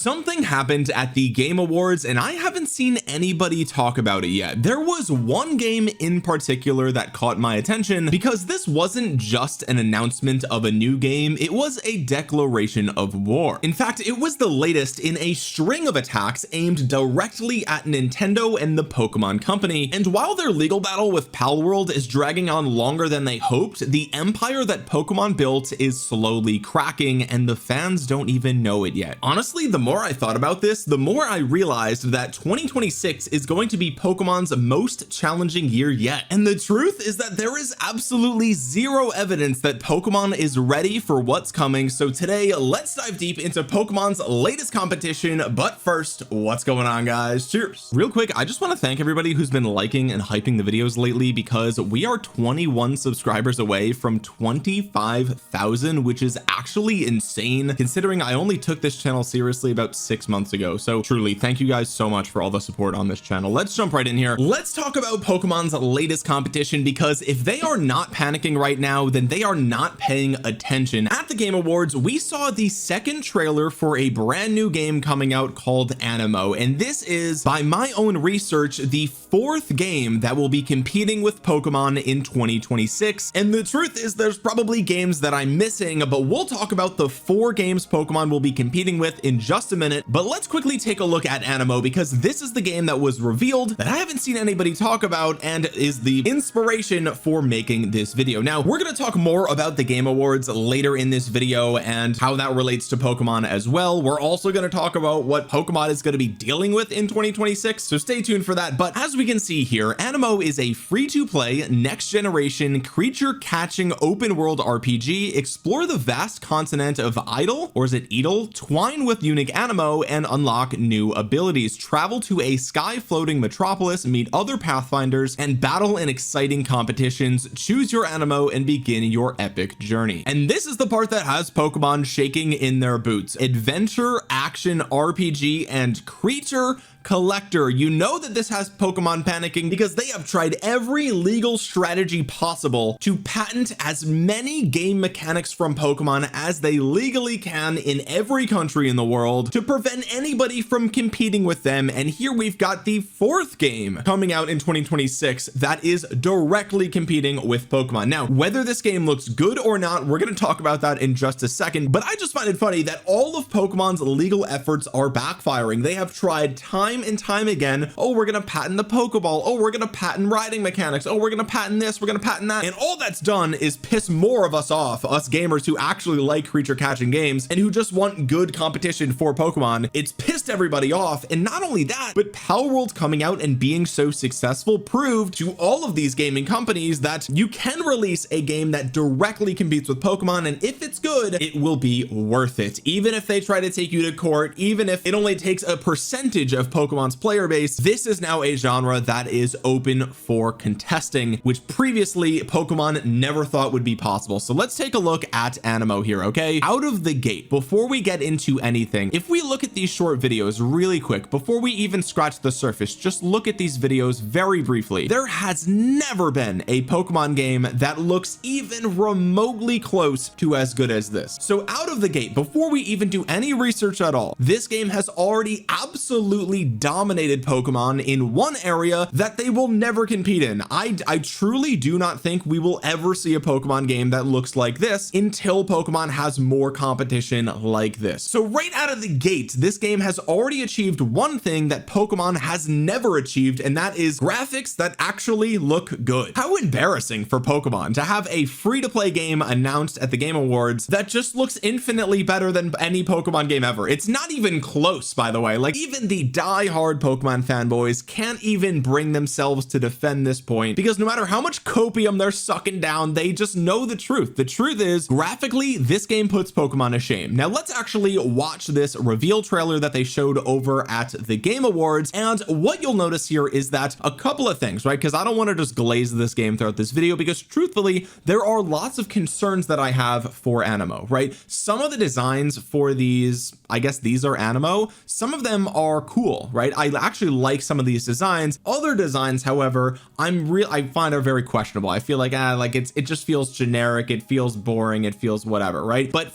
Something happened at the Game Awards and I haven't seen anybody talk about it yet. There was one game in particular that caught my attention because this wasn't just an announcement of a new game, it was a declaration of war. In fact, it was the latest in a string of attacks aimed directly at Nintendo and the Pokemon Company. And while their legal battle with Palworld is dragging on longer than they hoped, the empire that Pokemon built is slowly cracking and the fans don't even know it yet. Honestly, the more I thought about this, the more I realized that 2026 is going to be Pokemon's most challenging year yet. And the truth is that there is absolutely zero evidence that Pokemon is ready for what's coming. So today, let's dive deep into Pokemon's latest competition. But first, what's going on, guys? Cheers. Real quick, I just want to thank everybody who's been liking and hyping the videos lately, because we are 21 subscribers away from 25,000, which is actually insane considering I only took this channel seriously about 6 months ago. So truly, thank you guys so much for all the support on this channel. Let's jump right in here. Let's talk about Pokemon's latest competition, because if they are not panicking right now, then they are not paying attention. At the Game Awards, we saw the second trailer for a brand new game coming out called Aniimo, and this is, by my own research, the fourth game that will be competing with Pokemon in 2026. And the truth is, there's probably games that I'm missing, but we'll talk about the 4 games Pokemon will be competing with in just a minute. But let's quickly take a look at Aniimo, because this is the game that was revealed that I haven't seen anybody talk about and is the inspiration for making this video. Now, we're going to talk more about the Game Awards later in this video and how that relates to Pokemon as well. We're also going to talk about what Pokemon is going to be dealing with in 2026, so stay tuned for that. But as we can see here, Aniimo is a free-to-play next generation creature catching open world RPG. Explore the vast continent of Idle, or is it Edel, twine with unique Aniimo and unlock new abilities. Travel to a sky floating metropolis, meet other pathfinders, and battle in exciting competitions. Choose your Aniimo and begin your epic journey. And this is the part that has Pokemon shaking in their boots. Adventure, action, RPG, and creature collector. You know that this has Pokemon panicking because they have tried every legal strategy possible to patent as many game mechanics from Pokemon as they legally can in every country in the world to prevent anybody from competing with them. And here we've got the 4th game coming out in 2026 that is directly competing with Pokemon. Now, whether this game looks good or not, we're going to talk about that in just a second, but I just find it funny that all of Pokemon's legal efforts are backfiring. They have tried time and time again. Oh, we're gonna patent the Pokeball. Oh, we're gonna patent riding mechanics. Oh, we're gonna patent this, we're gonna patent that. And all that's done is piss more of us off, us gamers who actually like creature catching games and who just want good competition for Pokemon. It's pissed everybody off. And not only that, but Palworld coming out and being so successful proved to all of these gaming companies that you can release a game that directly competes with Pokemon, and if it's good, it will be worth it. Even if they try to take you to court, even if it only takes a percentage of Pokemon's player base, this is now a genre that is open for contesting, which previously Pokemon never thought would be possible. So let's take a look at Aniimo here. Okay, out of the gate, before we get into anything, if we look at these short videos really quick, before we even scratch the surface, just look at these videos very briefly. There has never been a Pokemon game that looks even remotely close to as good as this. So out of the gate, before we even do any research at all, this game has already absolutely dominated Pokemon in one area that they will never compete in. I truly do not think we will ever see a Pokemon game that looks like this until Pokemon has more competition like this. So right out of the gate, this game has already achieved one thing that Pokemon has never achieved, and that is graphics that actually look good. How embarrassing for Pokemon to have a free-to-play game announced at the Game Awards that just looks infinitely better than any Pokemon game ever. It's not even close, by the way. Like, even the die-hard Pokemon fanboys can't even bring themselves to defend this point, because no matter how much copium they're sucking down, they just know the truth. The truth is, graphically, this game puts Pokemon to shame. Now let's actually watch this reveal trailer that they showed over at the Game Awards, and what you'll notice here is that a couple of things, right? Because I don't want to just glaze this game throughout this video, because truthfully, there are lots of concerns that I have for Aniimo, right? Some of the designs for these, I guess these are Aniimo, some of them are cool, right? I actually like some of these designs. Other designs, however, I find are very questionable. I feel like it just feels generic, it feels boring, it feels whatever, right? But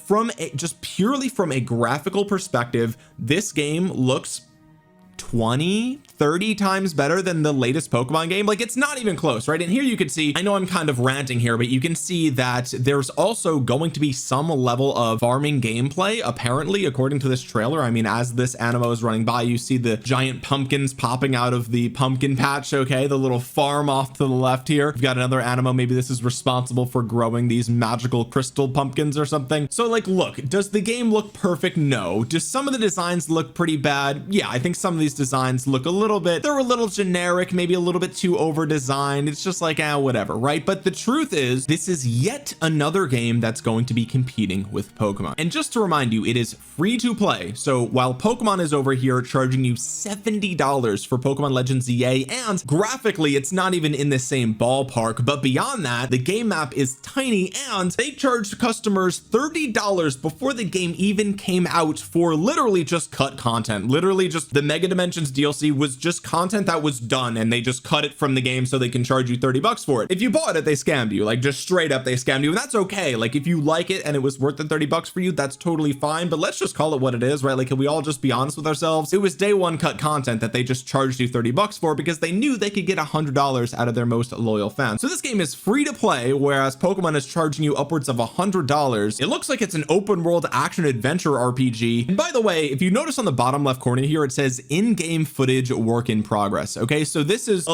just purely from a graphical perspective, this game looks 20-30 times better than the latest Pokemon game. Like, it's not even close, right? And here you can see, I know I'm kind of ranting here, but you can see that there's also going to be some level of farming gameplay, apparently, according to this trailer. I mean, as this Aniimo is running by, you see the giant pumpkins popping out of the pumpkin patch, okay? The little farm off to the left here. We've got another Aniimo. Maybe this is responsible for growing these magical crystal pumpkins or something. So, like, look, does the game look perfect? No. Do some of the designs look pretty bad? Yeah, I think some of these designs look they're a little generic, maybe a little bit too over designed. It's just like, whatever, right? But the truth is, this is yet another game that's going to be competing with Pokemon. And just to remind you, it is free to play. So while Pokemon is over here charging you $70 for Pokemon Legends ZA, and graphically it's not even in the same ballpark, but beyond that, the game map is tiny, and they charged customers $30 before the game even came out for literally just cut content. Literally just the Mega Dimensions DLC was just content that was done, and they just cut it from the game so they can charge you $30 for it. If you bought it, they scammed you, like, just straight up they scammed you, and that's okay. Like, if you like it and it was worth the $30 for you, that's totally fine. But let's just call it what it is, right? Like, can we all just be honest with ourselves? It was day one cut content that they just charged you $30 for because they knew they could get $100 out of their most loyal fans. So this game is free to play, whereas Pokemon is charging you upwards of $100. It looks like it's an open world action adventure RPG. And by the way, if you notice on the bottom left corner here, it says in-game footage work in progress. Okay, so this is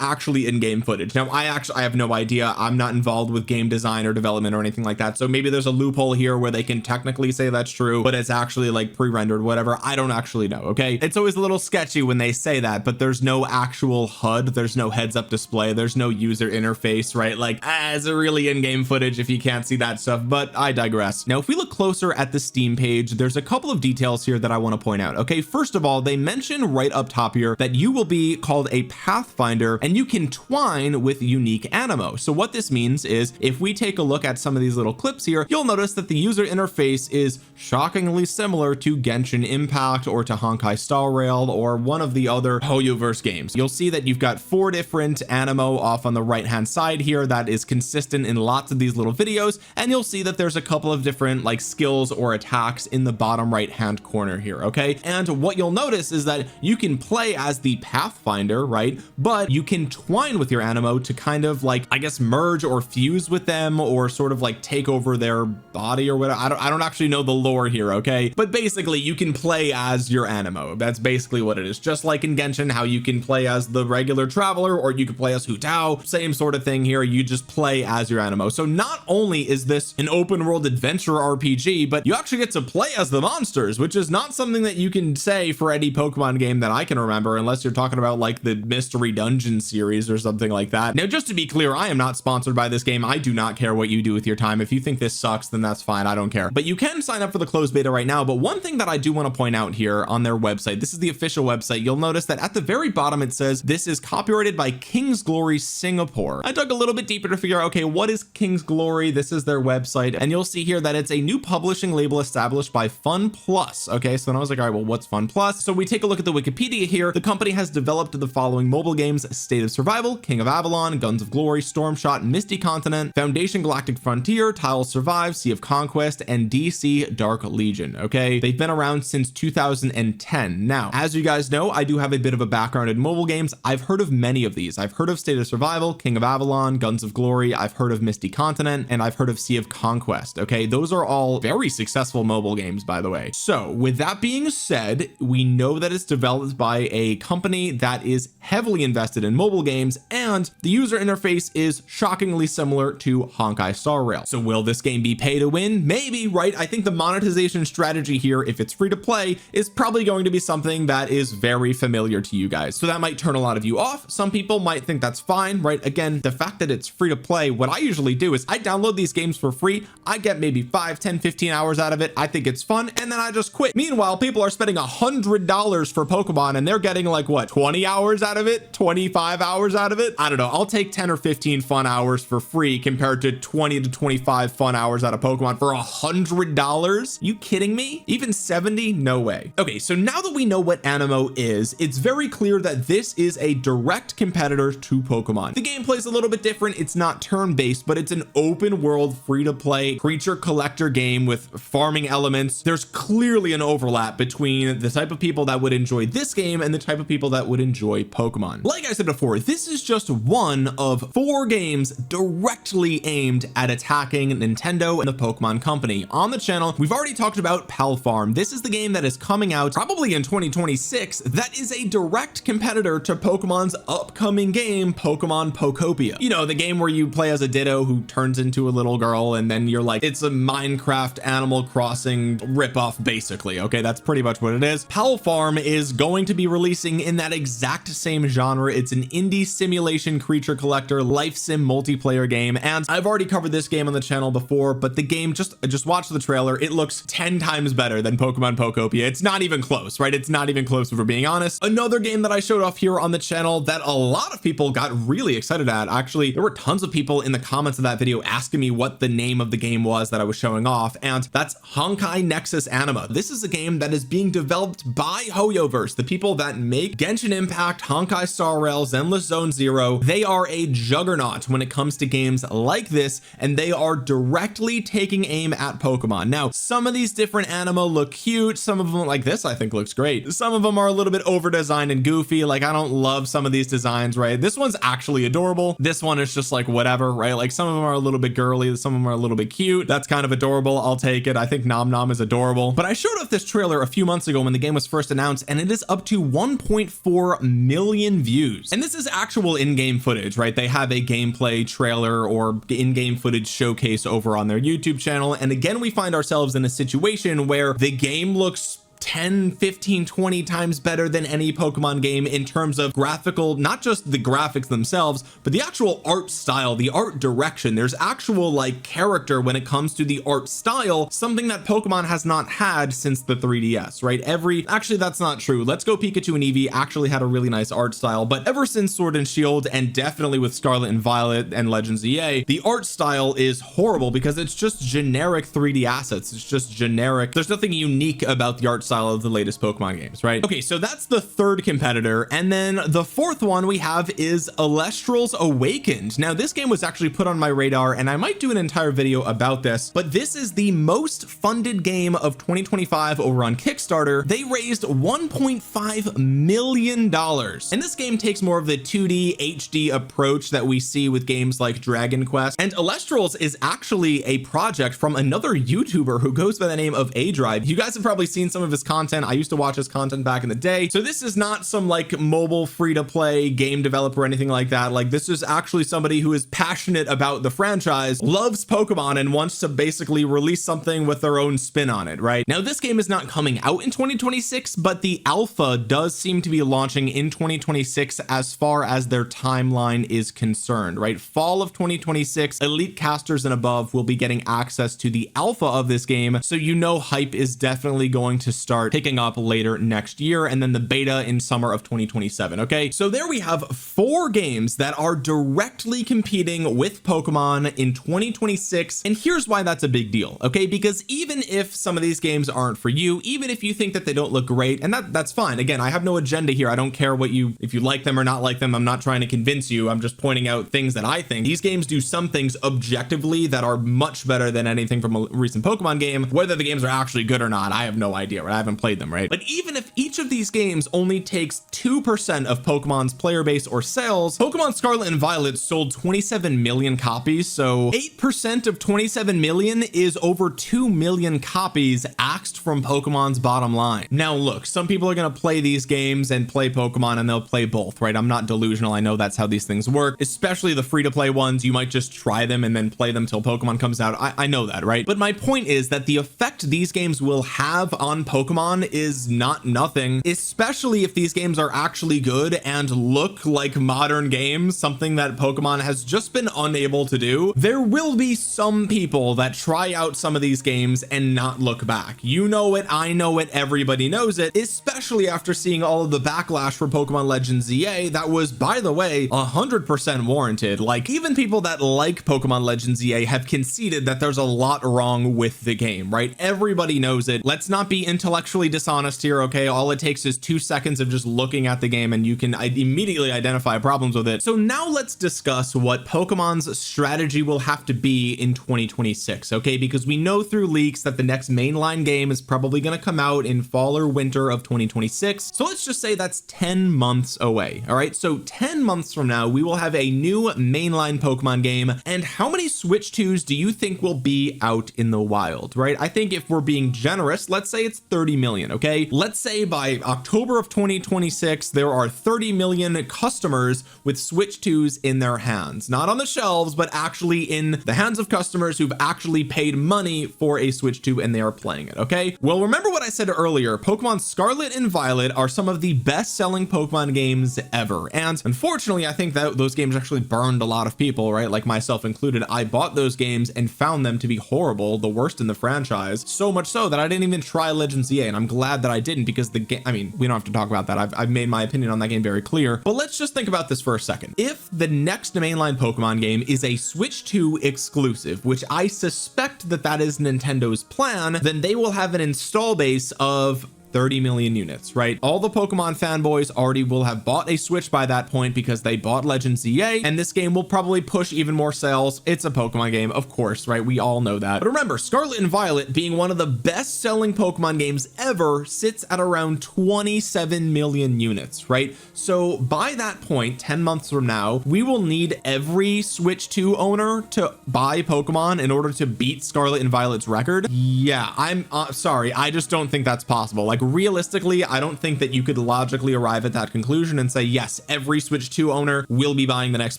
actually in-game footage. Now, I have no idea. I'm not involved with game design or development or anything like that, so maybe there's a loophole here where they can technically say that's true, but it's actually like pre-rendered, whatever. I don't actually know. Okay, it's always a little sketchy when they say that, but there's no actual HUD, there's no heads-up display, there's no user interface, right? Like, is it really in-game footage if you can't see that stuff? But I digress. Now, if we look closer at the Steam page, there's a couple of details here that I want to point out. Okay, first of all, they mention right up top here that you will be called a pathfinder and you can twine with unique Aniimo. So what this means is, if we take a look at some of these little clips here, you'll notice that the user interface is shockingly similar to Genshin Impact or to Honkai Star Rail or one of the other Hoyoverse games. You'll see that you've got 4 different Aniimo off on the right hand side here that is consistent in lots of these little videos, and you'll see that there's a couple of different like skills or attacks in the bottom right hand corner here. Okay, and what you'll notice is that you can play as the pathfinder, right? But you can twine with your Aniimo to kind of like, I guess, merge or fuse with them, or sort of like take over their body or whatever. I don't actually know the lore here, okay? But basically you can play as your Aniimo. That's basically what it is. Just like in Genshin, how you can play as the regular traveler, or you can play as Hu Tao, same sort of thing here. You just play as your Aniimo. So not only is this an open world adventure RPG, but you actually get to play as the monsters, which is not something that you can say for any Pokemon game that I can remember, unless you're talking about like the Mystery Dungeon series or something like that. Now, just to be clear, I am not sponsored by this game. I do not care what you do with your time. If you think this sucks, then that's fine. I don't care. But you can sign up for the closed beta right now. But one thing that I do want to point out here on their website, this is the official website, you'll notice that at the very bottom it says this is copyrighted by King's Glory Singapore. I dug a little bit deeper to figure out, okay, what is King's Glory? This is their website, and you'll see here that it's a new publishing label established by Fun Plus. Okay, so then I was like, all right, well, what's Fun Plus? So we take a look at the Wikipedia here. The company has developed the following mobile games: State of Survival, King of Avalon, Guns of Glory, Stormshot, Misty Continent, Foundation Galactic Frontier, Tiles Survive, Sea of Conquest, and DC Dark Legion. Okay, they've been around since 2010. Now, as you guys know, I do have a bit of a background in mobile games. I've heard of many of these. I've heard of State of Survival, King of Avalon, Guns of Glory, I've heard of Misty Continent, and I've heard of Sea of Conquest. Okay, those are all very successful mobile games, by the way. So with that being said, we know that it's developed by a company that is heavily invested in mobile games, and the user interface is shockingly similar to Honkai Star Rail. So will this game be pay to win? Maybe, right? I think the monetization strategy here, if it's free to play, is probably going to be something that is very familiar to you guys. So that might turn a lot of you off. Some people might think that's fine, right? Again, the fact that it's free to play, what I usually do is I download these games for free. I get maybe 5, 10, 15 hours out of it. I think it's fun, and then I just quit. Meanwhile, people are spending $100 $100 for Pokemon and they're getting like what, 20 hours out of it, 25 hours out of it. I don't know. I'll take 10 or 15 fun hours for free compared to 20 to 25 fun hours out of Pokemon for $100. You kidding me? Even 70? No way. Okay, so now that we know what Aniimo is, it's very clear that this is a direct competitor to Pokemon. The gameplay is a little bit different. It's not turn-based, but it's an open world, free-to-play creature collector game with farming elements. There's clearly an overlap between the type of people that would enjoy this game and the type of people that would enjoy Pokemon. Like I said before, this is just one of 4 games directly aimed at attacking Nintendo and the Pokemon company. On the channel, we've already talked about Palfarm. This is the game that is coming out probably in 2026 that is a direct competitor to Pokemon's upcoming game, Pokemon Pokopia. You know, the game where you play as a Ditto who turns into a little girl and then you're like, it's a Minecraft Animal Crossing ripoff basically. Okay, that's pretty much what it is. Palfarm is going to be releasing in that exact same genre. It's an indie simulation creature collector life sim multiplayer game, and I've already covered this game on the channel before, but the game, just watch the trailer. It looks 10 times better than Pokemon Pokopia. It's not even close, right? It's not even close if we're being honest. Another game that I showed off here on the channel that a lot of people got really excited at. Actually, there were tons of people in the comments of that video asking me what the name of the game was that I was showing off, and that's Honkai Nexus Anima. This is a game that is being developed by HoYoverse, the people that make Genshin Impact, Honkai Star Rail, Endless Zone Zero. They are a juggernaut when it comes to games like this, and they are directly taking aim at Pokemon. Now, some of these different Anima look cute. Some of them, like this, I think looks great. Some of them are a little bit over designed and goofy. Like, I don't love some of these designs, right? This one's actually adorable. This one is just like whatever, right? Like, some of them are a little bit girly, some of them are a little bit cute. That's kind of adorable. I'll take it. I think Nom Nom is adorable. But I showed off this trailer a few months ago when the game was first announced, and it is up to 1.4 million views. And this is actual in-game footage, right? They have a gameplay trailer or in-game footage showcase over on their YouTube channel. And again, we find ourselves in a situation where the game looks 10, 15, 20 times better than any Pokemon game in terms of graphical, not just the graphics themselves, but the actual art style, the art direction. There's actual like character when it comes to the art style, something that Pokemon has not had since the 3DS, right? Actually, that's not true. Let's Go Pikachu and Eevee actually had a really nice art style, but ever since Sword and Shield, and definitely with Scarlet and Violet and Legends EA, the art style is horrible because it's just generic 3D assets. It's just generic. There's nothing unique about the art style of the latest Pokemon games, right? Okay, so that's the third competitor, and then the fourth one we have is Elestrals Awakened. Now, this game was actually put on my radar, and I might do an entire video about this, but this is the most funded game of 2025 over on Kickstarter. They raised $1.5 million, and this game takes more of the 2D HD approach that we see with games like Dragon Quest. And Elestrals is actually a project from another YouTuber who goes by the name of A-Drive. You guys have probably seen some of his content. I used to watch his content back in the day. So this is not some like mobile free-to-play game developer or anything like that. Like, this is actually somebody who is passionate about the franchise, loves Pokemon, and wants to basically release something with their own spin on it, right? Now, this game is not coming out in 2026, but the alpha does seem to be launching in 2026 as far as their timeline is concerned, right? Fall of 2026, elite casters and above will be getting access to the alpha of this game. So you know hype is definitely going to start picking up later next year, and then the beta in summer of 2027. Okay, so there we have 4 games that are directly competing with Pokemon in 2026, and here's why that's a big deal. Okay, because even if some of these games aren't for you, even if you think that they don't look great, and that's fine. Again, I have no agenda here. I don't care if you like them or not like them. I'm not trying to convince you. I'm just pointing out things that I think. These games do some things objectively that are much better than anything from a recent Pokemon game. Whether the games are actually good or not, I have no idea, right? I haven't played them, right? But even if each of these games only takes 2% of Pokemon's player base or sales, Pokemon Scarlet and Violet sold 27 million copies. So 8% of 27 million is over 2 million copies axed from Pokemon's bottom line. Now, look, some people are going to play these games and play Pokemon, and they'll play both, right? I'm not delusional. I know that's how these things work, especially the free-to-play ones. You might just try them and then play them till Pokemon comes out. I know that, right? But my point is that the effect these games will have on Pokemon Pokemon is not nothing, especially if these games are actually good and look like modern games, something that Pokemon has just been unable to do. There will be some people that try out some of these games and not look back. You know it, I know it, everybody knows it, especially after seeing all of the backlash for Pokemon Legends ZA that was, by the way, 100% warranted. Like, even people that like Pokemon Legends ZA have conceded that there's a lot wrong with the game, right? Everybody knows it. Let's not be intellectually dishonest here, okay? All it takes is 2 seconds of just looking at the game and you can immediately identify problems with it. So now let's discuss what Pokemon's strategy will have to be in 2026, okay? Because we know through leaks that the next mainline game is probably going to come out in fall or winter of 2026. So let's just say that's 10 months away. All right, so 10 months from now we will have a new mainline Pokemon game. And how many Switch 2s do you think will be out in the wild, right? I think if we're being generous, let's say it's 30 million. Okay, let's say by October of 2026 there are 30 million customers with Switch 2s in their hands, not on the shelves, but actually in the hands of customers who've actually paid money for a Switch 2 and they are playing it. Okay, well, remember what I said earlier, Pokemon Scarlet and Violet are some of the best selling Pokemon games ever, and unfortunately I think that those games actually burned a lot of people, right? Like myself included. I bought those games and found them to be horrible, the worst in the franchise, so much so that I didn't even try Legends ZA, and I'm glad that I didn't, because the game, I mean, we don't have to talk about that. I've made my opinion on that game very clear, but let's just think about this for a second. If the next mainline Pokemon game is a Switch 2 exclusive, which I suspect that is Nintendo's plan, then they will have an install base of 30 million units, right? All the Pokemon fanboys already will have bought a Switch by that point because they bought Legends ZA, and this game will probably push even more sales. It's a Pokemon game, of course, right? We all know that. But remember, Scarlet and Violet, being one of the best selling Pokemon games ever, sits at around 27 million units, right? So by that point, 10 months from now, we will need every Switch 2 owner to buy Pokemon in order to beat Scarlet and Violet's record. Yeah, I'm sorry, I just don't think that's possible. Like, realistically, I don't think that you could logically arrive at that conclusion and say, yes, every Switch 2 owner will be buying the next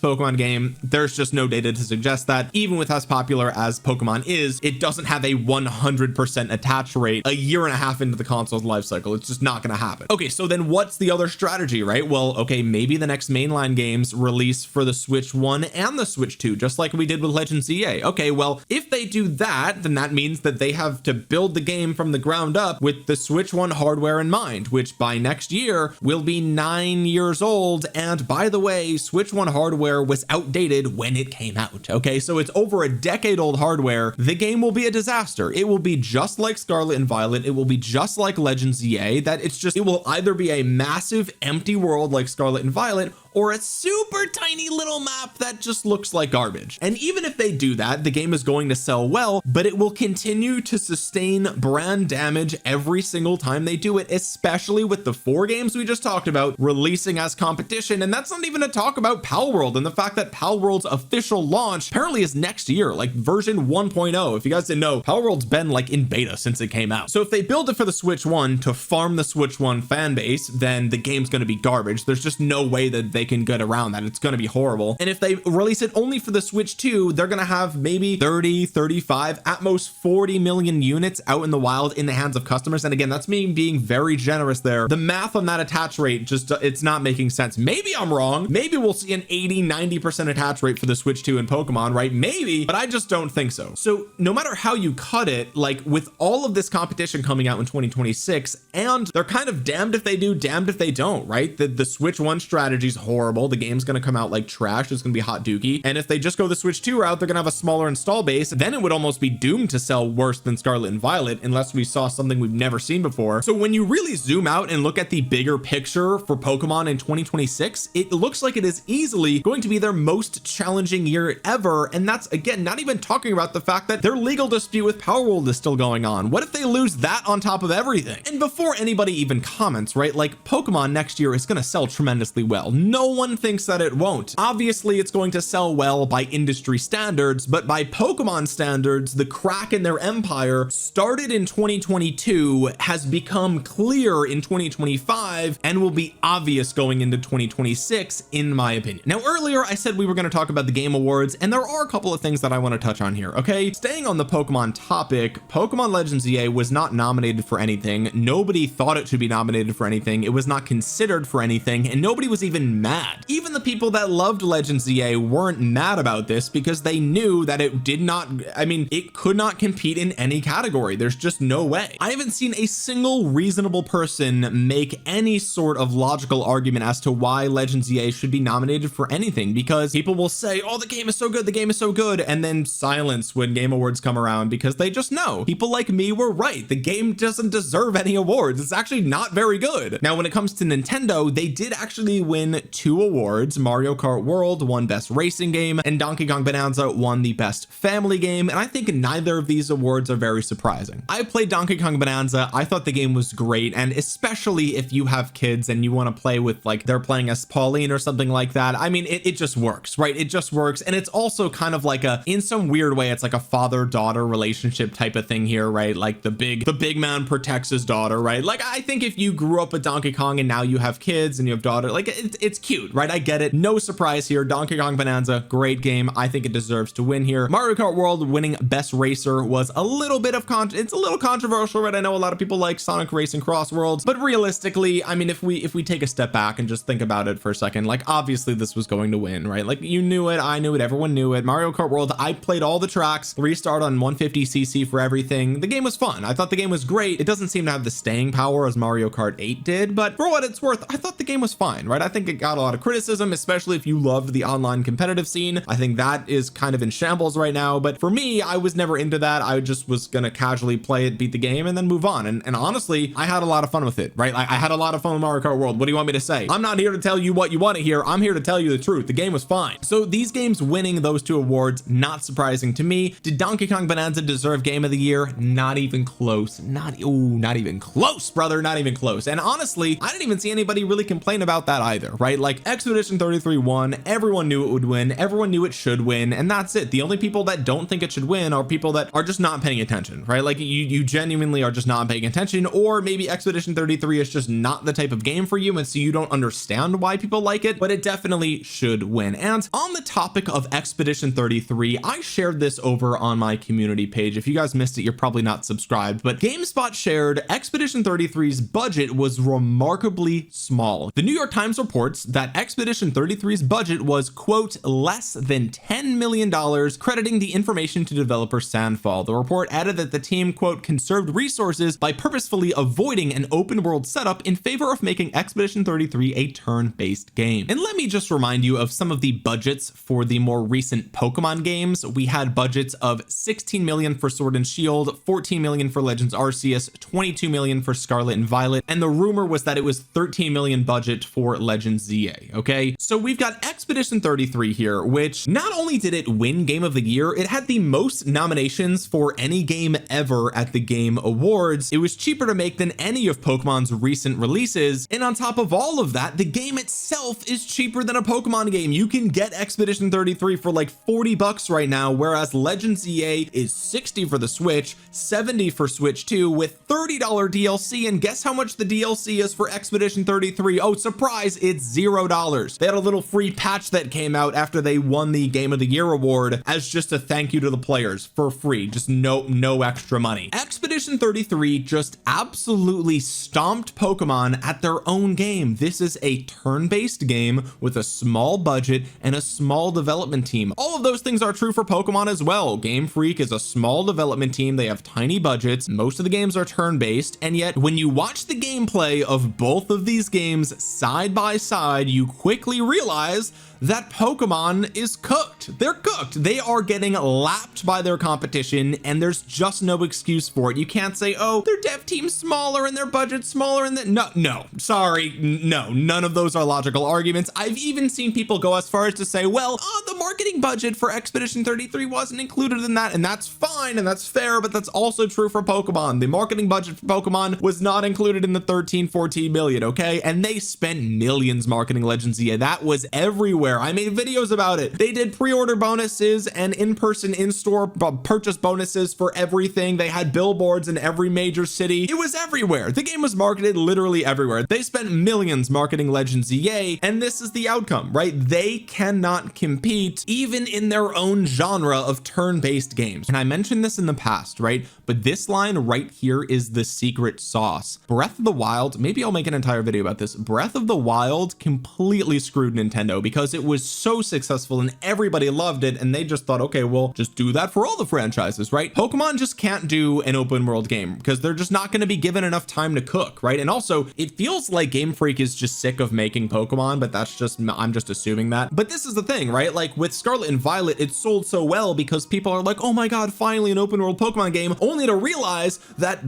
Pokemon game. There's just no data to suggest that. Even with as popular as Pokemon is, it doesn't have a 100% attach rate a year and a half into the console's life cycle. It's just not going to happen. Okay, so then what's the other strategy, right? Well, okay, maybe the next mainline games release for the Switch 1 and the Switch 2, just like we did with Legends ZA. Okay, well, if they do that, then that means that they have to build the game from the ground up with the Switch 1 hardware in mind, which by next year will be 9 years old. And by the way, Switch 1 hardware was outdated when it came out. Okay, so it's over a decade old hardware. The game will be a disaster. It will be just like Scarlet and Violet. It will be just like Legends ZA, that it will either be a massive empty world like Scarlet and Violet, or a super tiny little map that just looks like garbage. And even if they do that, the game is going to sell well, but it will continue to sustain brand damage every single time they do it, especially with the 4 games we just talked about releasing as competition. And that's not even to talk about Palworld and the fact that Palworld's official launch apparently is next year, like version 1.0. If you guys didn't know, Palworld's been like in beta since it came out. So if they build it for the Switch 1 to farm the Switch 1 fan base, then the game's going to be garbage. There's just no way that they can get around that. It's going to be horrible. And if they release it only for the Switch 2, they're going to have maybe 30, 35, at most 40 million units out in the wild in the hands of customers. And again, that's me being very generous there. The math on that attach rate, just it's not making sense. Maybe I'm wrong. Maybe we'll see an 80-90% attach rate for the Switch 2 in Pokemon, right? Maybe, but I just don't think so. So no matter how you cut it, like with all of this competition coming out in 2026, and they're kind of damned if they do, damned if they don't, right? The Switch 1 strategy is horrible. The game's going to come out like trash. It's going to be hot dookie. And if they just go the Switch 2 route, they're going to have a smaller install base. Then it would almost be doomed to sell worse than Scarlet and Violet unless we saw something we've never seen before. So when you really zoom out and look at the bigger picture for Pokemon in 2026, it looks like it is easily going to be their most challenging year ever. And that's, again, not even talking about the fact that their legal dispute with Palworld is still going on. What if they lose that on top of everything? And before anybody even comments, right, like Pokemon next year is going to sell tremendously well. No no one thinks that it won't. Obviously it's going to sell well by industry standards, but by Pokemon standards, the crack in their empire started in 2022, has become clear in 2025, and will be obvious going into 2026 in my opinion. Now earlier I said we were going to talk about the Game Awards, and there are a couple of things that I want to touch on here. Okay, staying on the Pokemon topic, Pokemon Legends EA was not nominated for anything. Nobody thought it should be nominated for anything. It was not considered for anything, and nobody was even mad. Even the people that loved Legends EA weren't mad about this because they knew that it did not, I mean, it could not compete in any category. There's just no way. I haven't seen a single reasonable person make any sort of logical argument as to why Legends EA should be nominated for anything, because people will say, oh, the game is so good, the game is so good, and then silence when Game Awards come around because they just know. People like me were right. The game doesn't deserve any awards. It's actually not very good. Now when it comes to Nintendo, they did actually win 2 awards. Mario Kart World won Best Racing Game, and Donkey Kong Bonanza won the Best Family Game, and I think neither of these awards are very surprising. I played Donkey Kong Bonanza. I thought the game was great, and especially if you have kids and you want to play with, like, they're playing as Pauline or something like that, I mean it just works, right? It just works. And it's also kind of like a, in some weird way, it's like a father-daughter relationship type of thing here, right? Like the big man protects his daughter, right? Like I think if you grew up with Donkey Kong and now you have kids and you have daughter, like it's cute, right? I get it. No surprise here. Donkey Kong Bonanza, great game. I think it deserves to win here. Mario Kart World winning Best Racer was a little bit of it's a little controversial, right? I know a lot of people like Sonic Racing Cross Worlds, but realistically, I mean, if we take a step back and just think about it for a second, like obviously this was going to win, right? Like you knew it, I knew it, everyone knew it. Mario Kart World, I played all the tracks, restart on 150cc for everything. The game was fun. I thought the game was great. It doesn't seem to have the staying power as Mario Kart 8 did, but for what it's worth, I thought the game was fine, right? I think it got a lot of criticism, especially if you loved the online competitive scene. I think that is kind of in shambles right now, but for me, I was never into that. I just was gonna casually play it, beat the game, and then move on. And honestly, I had a lot of fun with it, right? I had a lot of fun with Mario Kart World. What do you want me to say? I'm not here to tell you what you want to hear. I'm here to tell you the truth. The game was fine. So these games winning those 2 awards, not surprising to me. Did Donkey Kong Bonanza deserve Game of the Year? Not even close. Not even close, brother. Not even close. And honestly, I didn't even see anybody really complain about that either, right? Like Expedition 33 won. Everyone knew it would win. Everyone knew it should win. And that's it. The only people that don't think it should win are people that are just not paying attention, right? Like you genuinely are just not paying attention, or maybe Expedition 33 is just not the type of game for you, and so you don't understand why people like it, but it definitely should win. And on the topic of Expedition 33, I shared this over on my community page. If you guys missed it, you're probably not subscribed, but GameSpot shared Expedition 33's budget was remarkably small. The New York Times reports that Expedition 33's budget was, quote, less than $10 million, crediting the information to developer Sandfall. The report added that the team, quote, conserved resources by purposefully avoiding an open world setup in favor of making Expedition 33 a turn-based game. And let me just remind you of some of the budgets for the more recent Pokemon games. We had budgets of 16 million for Sword and Shield, 14 million for Legends Arceus, 22 million for Scarlet and Violet, and the rumor was that it was 13 million budget for Legends ZA. Okay, so we've got Expedition 33 here, which not only did it win Game of the Year, it had the most nominations for any game ever at the Game Awards. It was cheaper to make than any of Pokemon's recent releases, and on top of all of that, the game itself is cheaper than a Pokemon game. You can get Expedition 33 for like 40 bucks right now, whereas Legends EA is 60 for the Switch, 70 for Switch 2 with $30 DLC. And guess how much the DLC is for Expedition 33? Oh, surprise, it's $0. They had a little free patch that came out after they won the Game of the Year award as just a thank you to the players, for free, just no extra money. Expedition 33 just absolutely stomped Pokemon at their own game. This is a turn-based game with a small budget and a small development team. All of those things are true for Pokemon as well. Game Freak is a small development team. They have tiny budgets. Most of the games are turn-based, and yet when you watch the gameplay of both of these games side by side, you quickly realize that Pokemon is cooked. They're cooked. They are getting lapped by their competition, and there's just no excuse for it. You can't say, oh, their dev team's smaller and their budget's smaller, and no, sorry, no, none of those are logical arguments. I've even seen people go as far as to say, well, the marketing budget for Expedition 33 wasn't included in that, and that's fine and that's fair, but that's also true for Pokemon. The marketing budget for Pokemon was not included in the 13-14 million, okay? And they spent millions marketing Legends EA. That was everywhere. I made videos about it. They did pre-order bonuses and in-person in-store purchase bonuses for everything. They had billboards in every major city. It was everywhere. The game was marketed literally everywhere. They spent millions marketing Legends EA, and this is the outcome, right? They cannot compete even in their own genre of turn-based games. And I mentioned this in the past, right? But this line right here is the secret sauce. Breath of the Wild, maybe I'll make an entire video about this. Breath of the Wild completely screwed Nintendo because it was so successful and everybody loved it, and they just thought, okay, well, just do that for all the franchises, right? Pokemon just can't do an open world game because they're just not going to be given enough time to cook, right? And also, it feels like Game Freak is just sick of making Pokemon, but that's just, I'm just assuming that. But this is the thing, right? Like with Scarlet and Violet, it sold so well because people are like, oh my god, finally an open world Pokemon game, only to realize that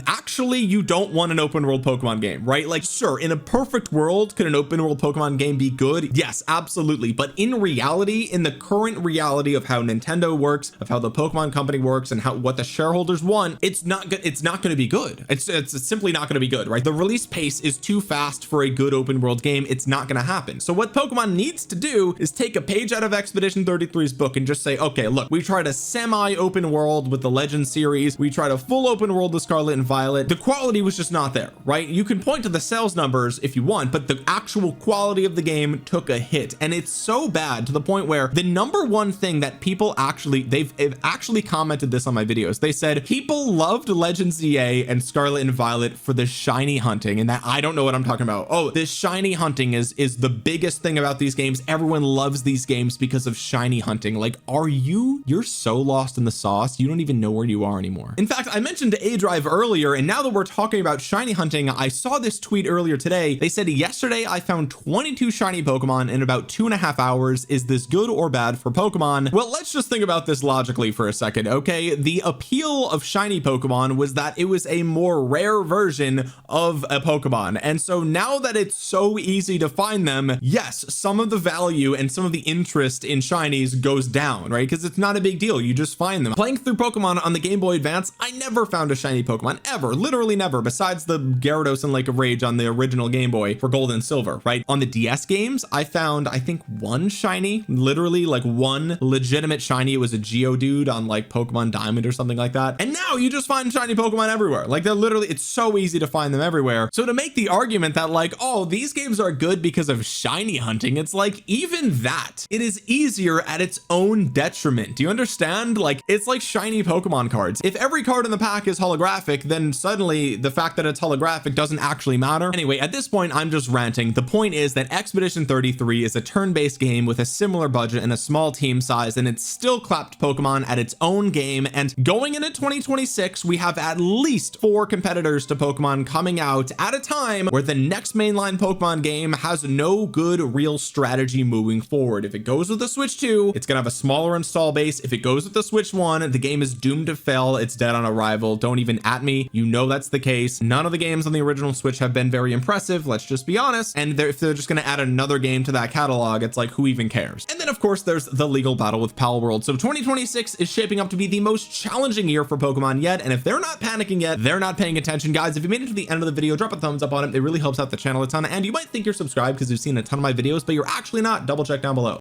actually you don't want an open world Pokemon game, right? Like, sure, in a perfect world, could an open world Pokemon game be good? Yes, absolutely. But in reality, in the current reality of how Nintendo works, of how the Pokemon company works, and how what the shareholders want, it's not good. It's not going to be good. It's simply not going to be good, right? The release pace is too fast for a good open world game. It's not going to happen. So what Pokemon needs to do is take a page out of Expedition 33's book and just say, okay, look, we tried a semi open world with the Legend series. We tried a full open world with Scarlet and Violet. The quality was just not there, right? You can point to the sales numbers if you want, but the actual quality of the game took a hit, and it's so bad to the point where the number one thing that people actually, they've actually commented this on my videos. They said people loved Legends EA and Scarlet and Violet for the shiny hunting, and that I don't know what I'm talking about. Oh, this shiny hunting is the biggest thing about these games. Everyone loves these games because of shiny hunting. Like, you're so lost in the sauce, you don't even know where you are anymore. In fact, I mentioned A Drive earlier, and now that we're talking about shiny hunting, I saw this tweet earlier today. They said, yesterday I found 22 shiny Pokemon in about 2.5 hours. Is this good or bad for Pokemon? Well, let's just think about this logically for a second, okay? The appeal of shiny Pokemon was that it was a more rare version of a Pokemon, and so now that it's so easy to find them, yes, some of the value and some of the interest in shinies goes down, right? Because it's not a big deal, you just find them. Playing through Pokemon on the Game Boy Advance, I never found a shiny Pokemon ever, literally never, besides the Gyarados and Lake of Rage on the original Game Boy for Gold and Silver, right? On the DS games, I found, I think, one shiny, literally like one legitimate shiny. It was a Geodude on like Pokemon Diamond or something like that, and now you just find shiny Pokemon everywhere. Like, they're literally, it's so easy to find them everywhere. So to make the argument that like, oh, these games are good because of shiny hunting, it's like, even that, it is easier at its own detriment. Do you understand? Like, it's like shiny Pokemon cards. If every card in the pack is holographic, then suddenly the fact that it's holographic doesn't actually matter. Anyway, at this point, I'm just ranting. The point is that Expedition 33 is a turn-based game with a similar budget and a small team size, and it's still clapped Pokemon at its own game. And going into 2026, we have at least 4 competitors to Pokemon coming out at a time where the next mainline Pokemon game has no good real strategy moving forward. If it goes with the Switch 2, it's gonna have a smaller install base. If it goes with the Switch 1, the game is doomed to fail. It's dead on arrival. Don't even at me, you know that's the case. None of the games on the original Switch have been very impressive, let's just be honest, and if they're just gonna add another game to that catalog, it's like, who even cares? And then of course there's the legal battle with Palworld. So 2026 is shaping up to be the most challenging year for Pokemon yet, and if they're not panicking yet, they're not paying attention. Guys, if you made it to the end of the video, drop a thumbs up on it. It really helps out the channel a ton, and you might think you're subscribed because you've seen a ton of my videos, but you're actually not. Double check down below.